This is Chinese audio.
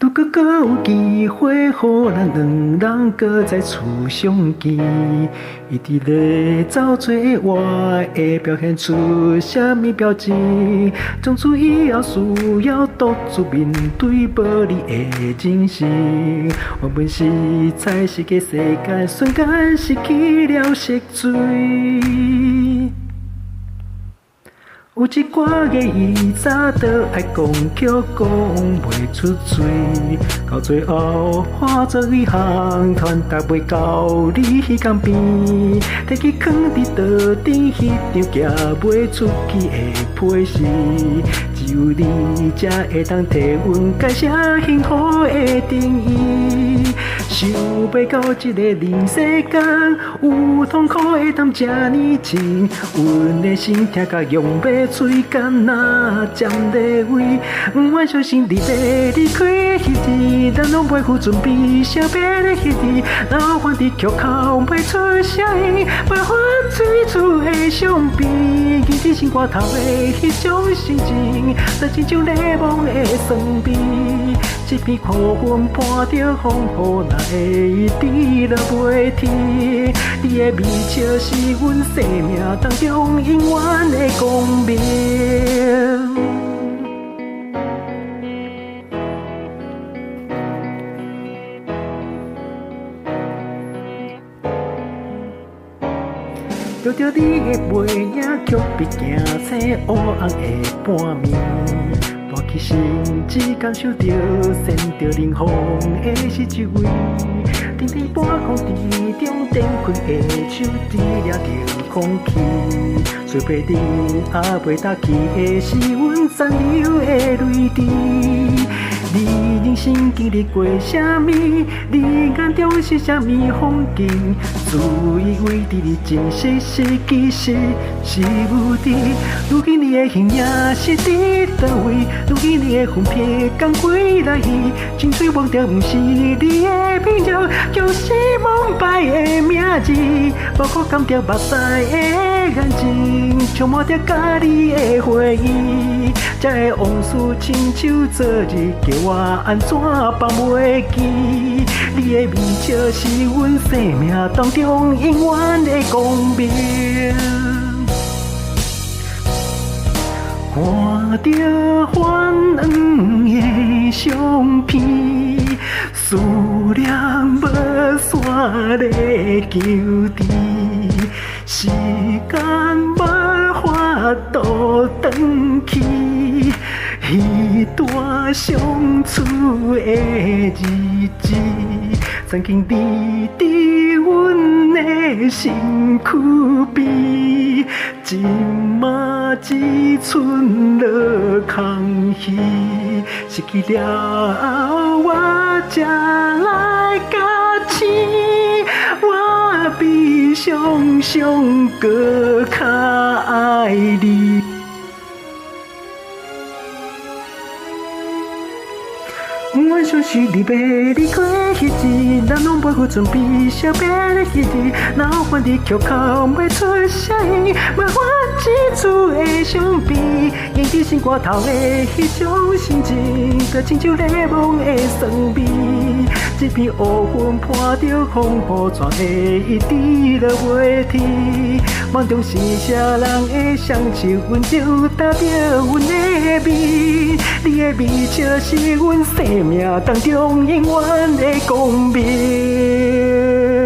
如果搁有机会，互咱两人搁再次相见，一直咧走做我会表现出什么表情？从此以后需要独自面对无你的人生。原本是彩色的世界，瞬间失去了色水。有一寡个伊早就爱讲叫讲袂出嘴，到最后化作遗憾，传达袂到你迄间边，摕去放伫桌顶迄张寄袂出去的批示，只有你才会当替阮解释幸福的定义。想袂到这个人世间有痛苦会当这呢深，阮的心痛甲用袂嘴干那占地位，不愿相信你要离开迄日，咱拢袂负准备惜别的迄日，老反伫曲口袂出声音，袂发最初的伤悲，记起心肝头的迄种心情，就亲像咧梦的酸味，一片苦云伴着风雨，哪会滴落袂停？你的微笑是阮生命当中永远的光明。着着你的背影，曲笔行青乌红的半暝，搬起身只感受着闪着冷风的是一位，甜甜半空之中展开的手，治疗着空气，随便你也袂搭起的是阮残留的泪滴。你人生经历过啥物？你眼中是啥物风景？自以为你真实是其实是无知。如今你的形影是伫倒位？如今你的魂魄讲归来去？清水忘掉不是你的朋友，就是梦败的名字。包括甘着目屎的眼睛，充满着甲你的回忆。才会往事亲像昨日，叫我安怎放袂记？你的微笑是阮生命当中永远的光明。看着泛黄的相片，思念无线咧求治，时间无法度转去。迄段相处的日子，曾经你伫阮的身躯边，今嘛只剩落空虚，失去了后我才来觉醒，我比上上搁较爱你。不愿相信你要离开迄日，咱拢袂负准备惜别的迄日，老反伫曲口袂出声音，袂发一次的伤悲，记起心肝头的迄种心情，就亲像咧梦的酸味。一片乌云伴着风雨，怎会一直落袂停？梦中是啥人的双手，温柔搭着阮的面，你的微笑是阮生命当中永远的光明。